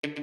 This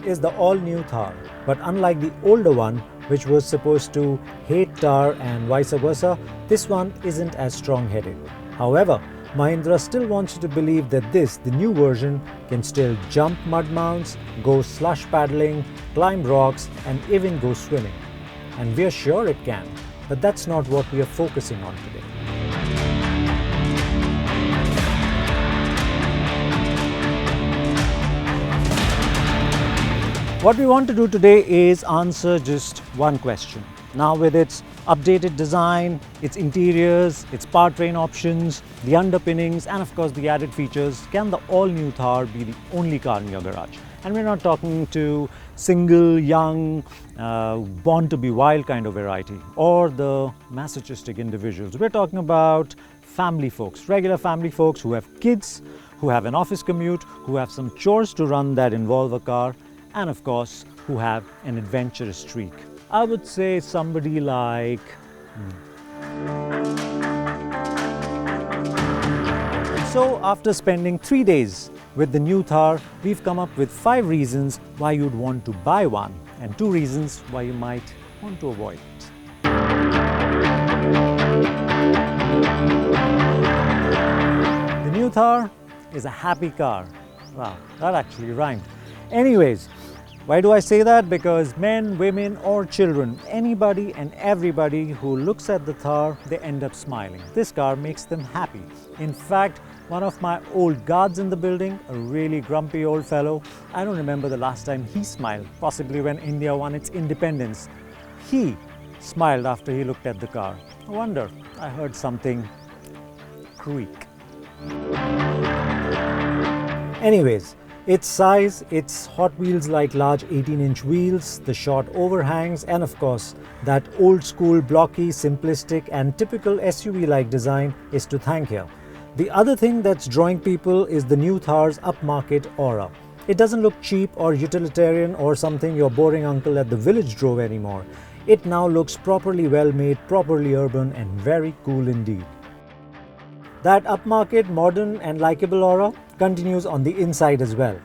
is the all-new Thar, but unlike the older one, which was supposed to hate tar and vice versa, this one isn't as strong-headed. However, Mahindra still wants you to believe that this, the new version, can still jump mud mounts, go slush paddling, climb rocks, and even go swimming. And we're sure it can, but that's not what we are focusing on today. What we want to do today is answer just one question. Now, with its updated design, its interiors, its powertrain options, the underpinnings, and of course the added features, can the all-new Thar be the only car in your garage? And we're not talking to single, young, born to be wild kind of variety, or the masochistic individuals. We're talking about family folks, regular family folks who have kids, who have an office commute, who have some chores to run that involve a car, and of course, who have an adventurous streak. I would say somebody like... So after spending 3 days with the new Thar, we've come up with 5 reasons why you'd want to buy one and 2 reasons why you might want to avoid it. The new Thar is a happy car. Wow, that actually rhymed. Anyways, why do I say that? Because men, women or children, anybody and everybody who looks at the Thar, they end up smiling. This car makes them happy. In fact, one of my old guards in the building, a really grumpy old fellow, I don't remember the last time he smiled, possibly when India won its independence. He smiled after he looked at the car. No wonder, I heard something creak. Anyways, its size, its Hot Wheels like large 18-inch wheels, the short overhangs, and of course that old school blocky, simplistic and typical SUV-like design is to thank here. The other thing that's drawing people is the new Thar's upmarket aura. It doesn't look cheap or utilitarian or something your boring uncle at the village drove anymore. It now looks properly well made, properly urban and very cool indeed. That upmarket, modern and likable aura continues on the inside as well.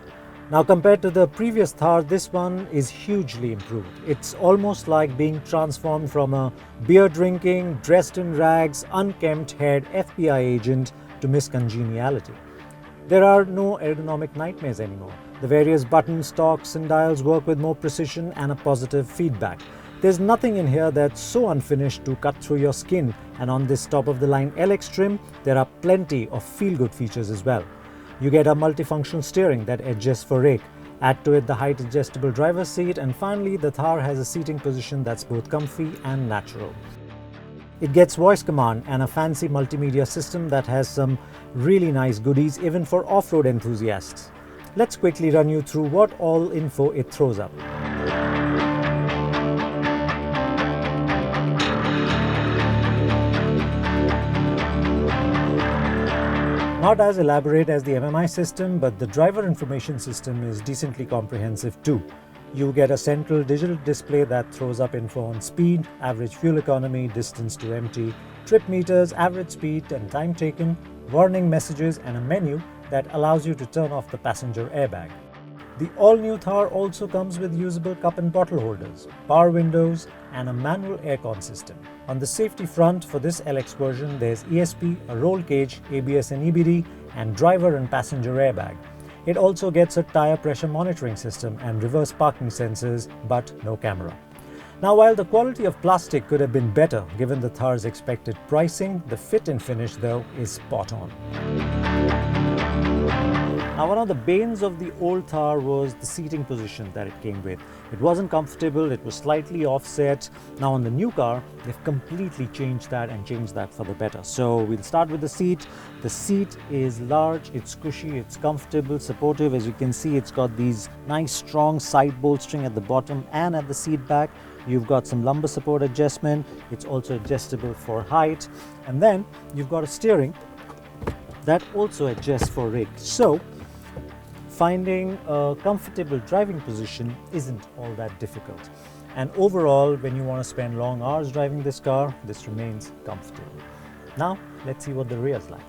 Now, compared to the previous Thar, this one is hugely improved. It's almost like being transformed from a beer-drinking, dressed in rags, unkempt-haired FBI agent to Miss Congeniality. There are no ergonomic nightmares anymore. The various buttons, stalks and dials work with more precision and a positive feedback. There's nothing in here that's so unfinished to cut through your skin, and on this top-of-the-line LX trim, there are plenty of feel-good features as well. You get a multifunctional steering that adjusts for rake. Add to it the height-adjustable driver's seat, and finally the Thar has a seating position that's both comfy and natural. It gets voice command and a fancy multimedia system that has some really nice goodies even for off-road enthusiasts. Let's quickly run you through what all info it throws up. Not as elaborate as the MMI system, but the driver information system is decently comprehensive too. You get a central digital display that throws up info on speed, average fuel economy, distance to empty, trip meters, average speed and time taken, warning messages and a menu that allows you to turn off the passenger airbag. The all-new Thar also comes with usable cup and bottle holders, power windows and a manual aircon system. On the safety front for this LX version, there's ESP, a roll cage, ABS and EBD, and driver and passenger airbag. It also gets a tire pressure monitoring system and reverse parking sensors, but no camera. Now, while the quality of plastic could have been better given the Thar's expected pricing, the fit and finish though is spot on. Now, one of the banes of the old Thar was the seating position that it came with. It wasn't comfortable, it was slightly offset. Now on the new car, they've completely changed that and changed that for the better. So we'll start with the seat. The seat is large, it's cushy, it's comfortable, supportive. As you can see, it's got these nice strong side bolstering at the bottom and at the seat back. you've got some lumbar support adjustment. It's also adjustable for height. And then you've got a steering that also adjusts for rig. So finding a comfortable driving position isn't all that difficult. And overall, when you want to spend long hours driving this car, this remains comfortable. Now, let's see what the rear is like.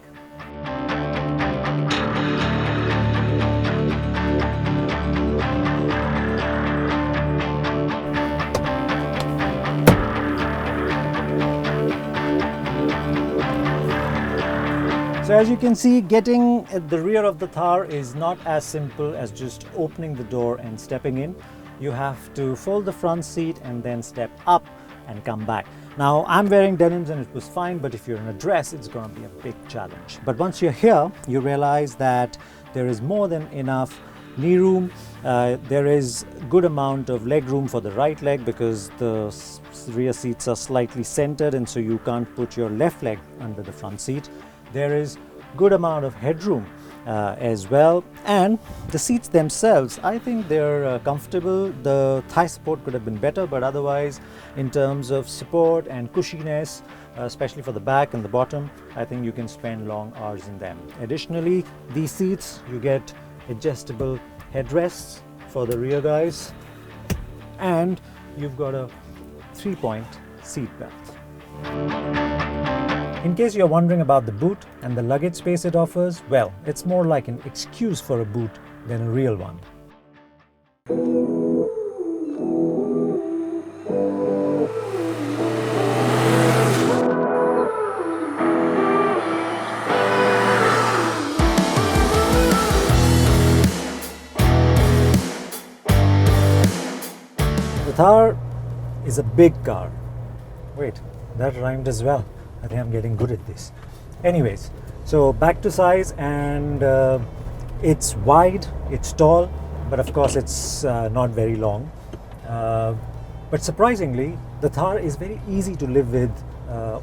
So as you can see, getting at the rear of the Thar is not as simple as just opening the door and stepping in. You have to fold the front seat and then step up and come back. Now, I'm wearing denims and it was fine, but if you're in a dress, it's going to be a big challenge. But once you're here, you realize that there is more than enough knee room. There is good amount of leg room for the right leg because the rear seats are slightly centered, and so you can't put your left leg under the front seat. There is good amount of headroom as well, and the seats themselves, I think they're comfortable. The thigh support could have been better, but otherwise in terms of support and cushiness, especially for the back and the bottom, I think you can spend long hours in them. Additionally, these seats, you get adjustable headrests for the rear guys, and you've got a 3-point seat belt. In case you're wondering about the boot and the luggage space it offers, well, it's more like an excuse for a boot than a real one. The Thar is a big car. Wait, that rhymed as well. I think I'm getting good at this. Anyways, so back to size, and it's wide, it's tall, but of course it's not very long. But surprisingly, the Thar is very easy to live with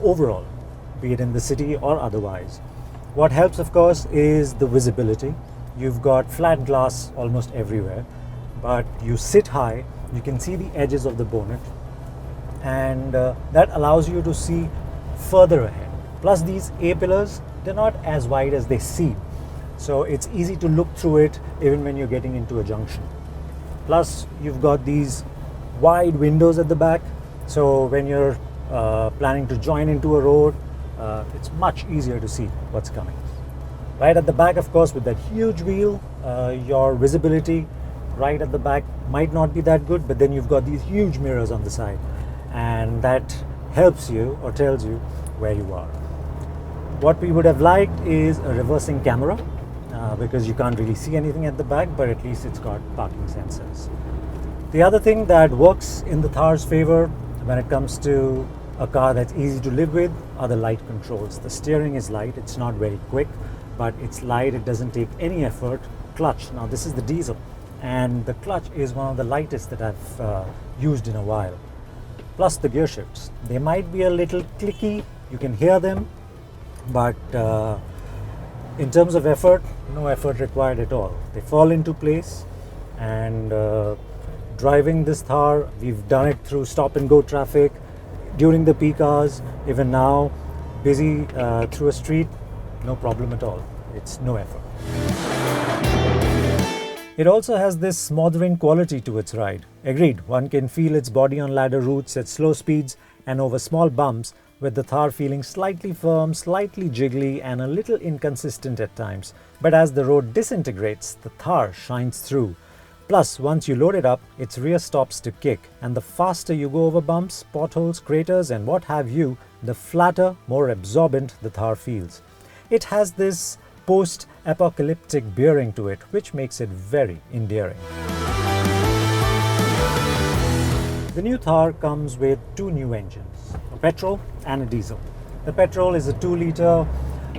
overall, be it in the city or otherwise. What helps, of course, is the visibility. You've got flat glass almost everywhere, but you sit high, you can see the edges of the bonnet, and that allows you to see further ahead. Plus, these A-pillars, they're not as wide as they seem, so it's easy to look through it even when you're getting into a junction. Plus, you've got these wide windows at the back, so when you're planning to join into a road, it's much easier to see what's coming. Right at the back, of course, with that huge wheel, your visibility right at the back might not be that good, but then you've got these huge mirrors on the side, and that helps you or tells you where you are. What we would have liked is a reversing camera because you can't really see anything at the back, but at least it's got parking sensors. The other thing that works in the Thar's favor when it comes to a car that's easy to live with are the light controls. The steering is light, it's not very quick, but it's light, it doesn't take any effort. Clutch, now this is the diesel, and the clutch is one of the lightest that I've used in a while. Plus the gear shifts, they might be a little clicky, you can hear them, but in terms of effort, no effort required at all. They fall into place, and driving this Thar, we've done it through stop and go traffic, during the peak hours, even now, busy through a street, no problem at all. It's no effort. It also has this smothering quality to its ride. Agreed, one can feel its body on ladder routes at slow speeds and over small bumps, with the Thar feeling slightly firm, slightly jiggly, and a little inconsistent at times. But as the road disintegrates, the Thar shines through. Plus, once you load it up, its rear stops to kick, and the faster you go over bumps, potholes, craters, and what have you, the flatter, more absorbent the Thar feels. It has this post-apocalyptic bearing to it, which makes it very endearing. The new Thar comes with two new engines, a petrol and a diesel. The petrol is a 2-litre,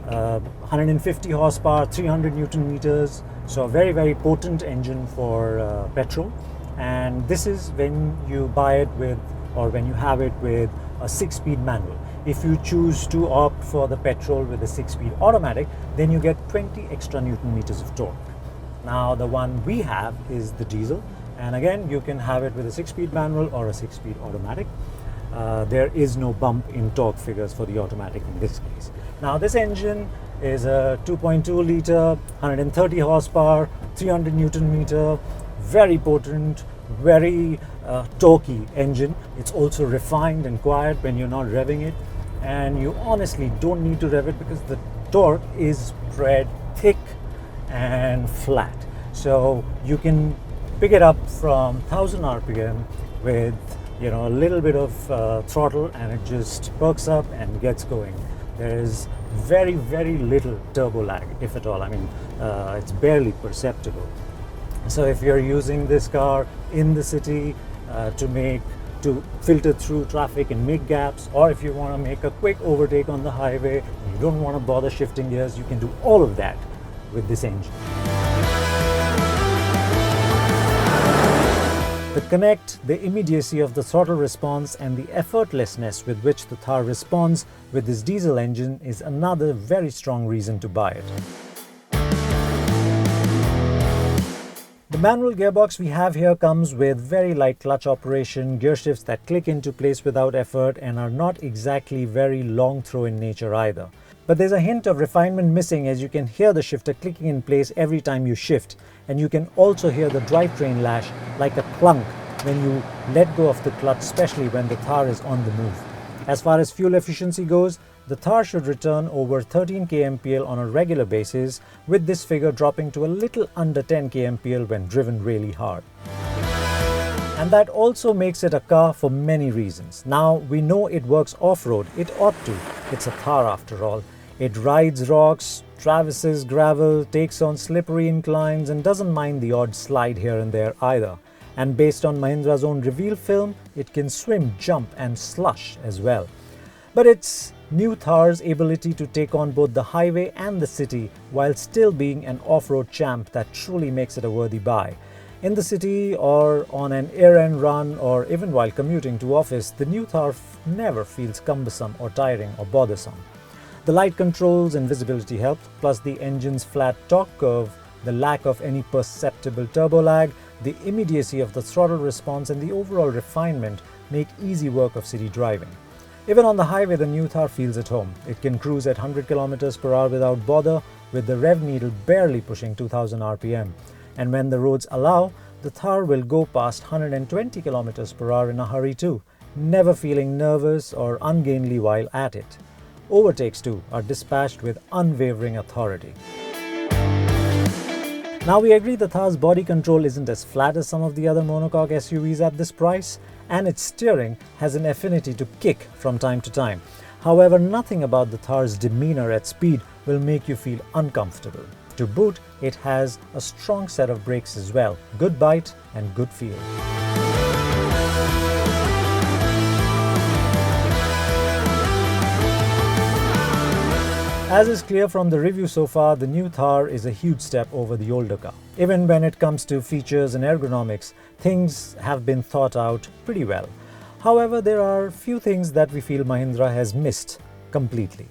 150 horsepower, 300 Newton meters, so a very, very potent engine for petrol. And this is when you buy it with, or when you have it with a 6-speed manual. If you choose to opt for the petrol with a 6-speed automatic, then you get 20 extra Newton meters of torque. Now the one we have is the diesel, And again, you can have it with a 6-speed manual or a 6-speed automatic. There is no bump in torque figures for the automatic in this case. Now this engine is a 2.2 litre, 130 horsepower, 300 Newton meter, very potent, very torquey engine. It's also refined and quiet when you're not revving it, and you honestly don't need to rev it because the torque is spread thick and flat. So you can pick it up from 1000 RPM with a little bit of throttle, and it just perks up and gets going. There is very little turbo lag, if at all. I mean, it's barely perceptible. So if you're using this car in the city to filter through traffic and make gaps, or if you want to make a quick overtake on the highway and you don't want to bother shifting gears, you can do all of that with this engine. The connect, the immediacy of the throttle response, and the effortlessness with which the Thar responds with this diesel engine is another very strong reason to buy it. The manual gearbox we have here comes with very light clutch operation, gear shifts that click into place without effort and are not exactly very long throw in nature either. But there's a hint of refinement missing, as you can hear the shifter clicking in place every time you shift, and you can also hear the drivetrain lash like a clunk when you let go of the clutch, especially when the Thar is on the move. As far as fuel efficiency goes, the Thar should return over 13 kmpl on a regular basis, with this figure dropping to a little under 10 kmpl when driven really hard. And that also makes it a car for many reasons. Now, we know it works off-road. It ought to. It's a Thar after all. It rides rocks, traverses gravel, takes on slippery inclines, and doesn't mind the odd slide here and there either. And based on Mahindra's own reveal film, it can swim, jump, and slush as well. But it's new Thar's ability to take on both the highway and the city while still being an off-road champ that truly makes it a worthy buy. In the city or on an errand run or even while commuting to office, the new Thar never feels cumbersome or tiring or bothersome. The light controls and visibility help, plus the engine's flat torque curve, the lack of any perceptible turbo lag, the immediacy of the throttle response, and the overall refinement make easy work of city driving. Even on the highway, the new Thar feels at home. It can cruise at 100 km per hour without bother, with the rev needle barely pushing 2000 RPM. And when the roads allow, the Thar will go past 120 km per hour in a hurry too, never feeling nervous or ungainly while at it. Overtakes too are dispatched with unwavering authority. Now, we agree the Thar's body control isn't as flat as some of the other monocoque SUVs at this price, and its steering has an affinity to kick from time to time. However, nothing about the Thar's demeanor at speed will make you feel uncomfortable. To boot, it has a strong set of brakes as well, good bite and good feel. As is clear from the review so far, the new Thar is a huge step over the older car. Even when it comes to features and ergonomics, things have been thought out pretty well. However, there are few things that we feel Mahindra has missed completely.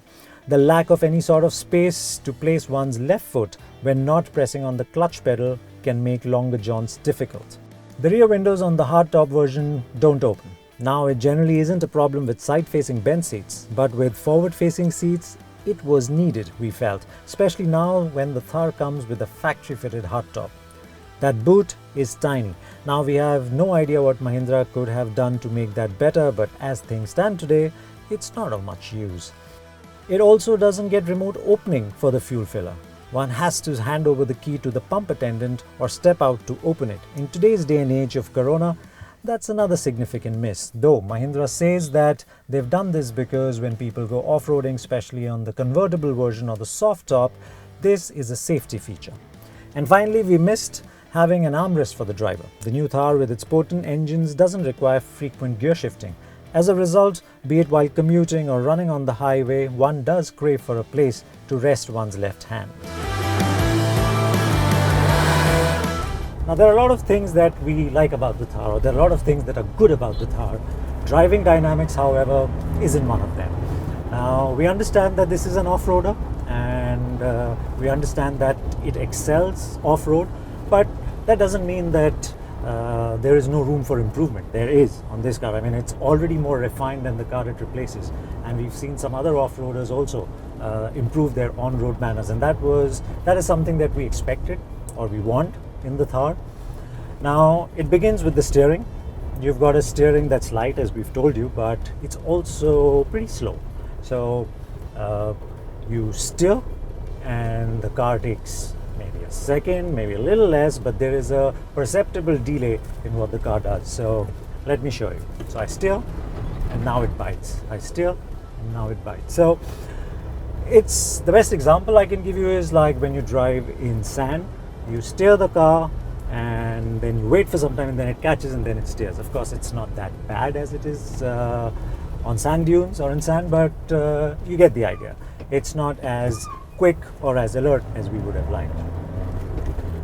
The lack of any sort of space to place one's left foot when not pressing on the clutch pedal can make longer jaunts difficult. The rear windows on the hardtop version don't open. Now, it generally isn't a problem with side-facing bench seats, but with forward-facing seats, it was needed, we felt, especially now when the Thar comes with a factory-fitted hardtop. That boot is tiny. Now, we have no idea what Mahindra could have done to make that better, but as things stand today, it's not of much use. It also doesn't get remote opening for the fuel filler. One has to hand over the key to the pump attendant or step out to open it. In today's day and age of Corona, that's another significant miss, though Mahindra says that they've done this because when people go off-roading, especially on the convertible version or the soft top, this is a safety feature. And finally, we missed having an armrest for the driver. The new Thar with its potent engines doesn't require frequent gear shifting. As a result, be it while commuting or running on the highway, one does crave for a place to rest one's left hand. Now, there are a lot of things that we like about the Thar, or there are a lot of things that are good about the Thar. Driving dynamics, however, isn't one of them. Now, we understand that this is an off-roader, and we understand that it excels off-road, but that doesn't mean that there is no room for improvement. There is on this car. I mean, it's already more refined than the car it replaces. And we've seen some other off-roaders also improve their on-road manners. And that is something that we expected or we want in the Thar. Now, it begins with the steering. You've got a steering that's light, as we've told you, but it's also pretty slow. So you steer and the car takes maybe a second, maybe a little less, but there is a perceptible delay in what the car does. So let me show you. So I steer and now it bites. I steer and now it bites. So it's the best example I can give you is like when you drive in sand, you steer the car and then you wait for some time and then it catches and then it steers. Of course, it's not that bad as it is on sand dunes or in sand, but you get the idea. It's not as quick or as alert as we would have liked.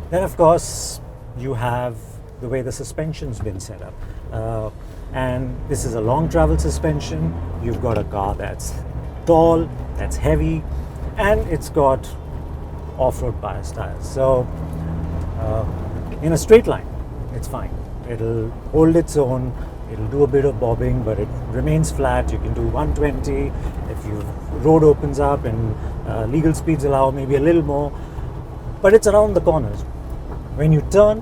Then of course you have the way the suspension's been set up, and this is a long travel suspension. You've got a car that's tall, that's heavy, and it's got off-road bias tires. So in a straight line it's fine, it'll hold its own. It'll do a bit of bobbing, but it remains flat. You can do 120 if your road opens up and legal speeds allow maybe a little more. But it's around the corners. When you turn,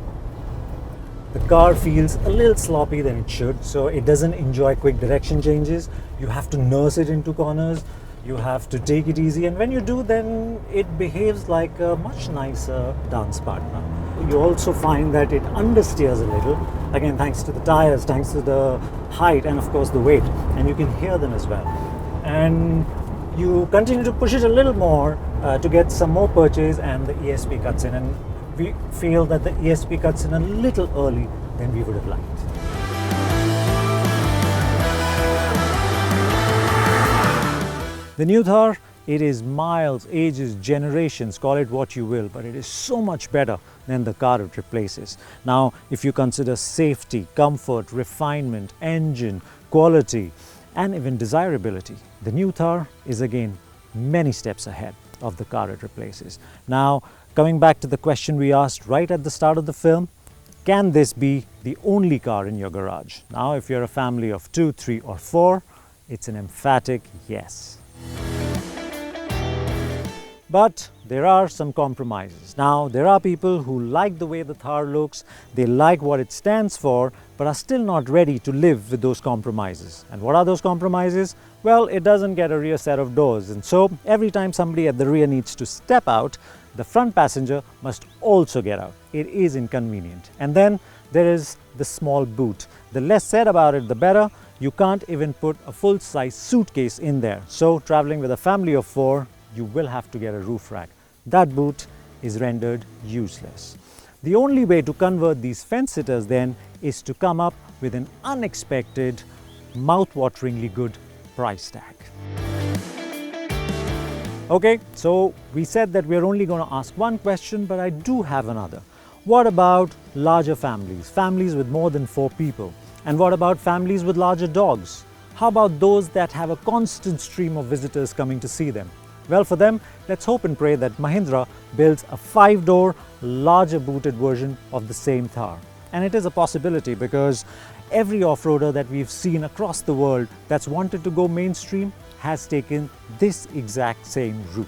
the car feels a little sloppy than it should, so it doesn't enjoy quick direction changes. You have to nurse it into corners. You have to take it easy, and when you do, then it behaves like a much nicer dance partner. You also find that it understeers a little, again thanks to the tires, thanks to the height, and of course the weight, and you can hear them as well. And you continue to push it a little more to get some more purchase, and the ESP cuts in, and we feel that the ESP cuts in a little early than we would have liked. The new Thar, it is miles, ages, generations, call it what you will, but it is so much better than the car it replaces. Now, if you consider safety, comfort, refinement, engine, quality, and even desirability, the new Thar is again many steps ahead of the car it replaces. Now, coming back to the question we asked right at the start of the film, can this be the only car in your garage? Now, if you're a family of 2, 3, or 4, it's an emphatic yes. But there are some compromises. Now, there are people who like the way the Thar looks, they like what it stands for, but are still not ready to live with those compromises. And what are those compromises? Well, it doesn't get a rear set of doors, and so every time somebody at the rear needs to step out, the front passenger must also get out. It is inconvenient. And then there is the small boot. The less said about it, the better. You can't even put a full-size suitcase in there. So, traveling with a family of 4, you will have to get a roof rack. That boot is rendered useless. The only way to convert these fence-sitters then is to come up with an unexpected, mouth-wateringly good price tag. Okay, so we said that we're only going to ask one question, but I do have another. What about larger families, families with more than 4 people? And what about families with larger dogs? How about those that have a constant stream of visitors coming to see them? Well, for them, let's hope and pray that Mahindra builds a 5-door, larger booted version of the same Thar. And it is a possibility because every off-roader that we've seen across the world that's wanted to go mainstream has taken this exact same route.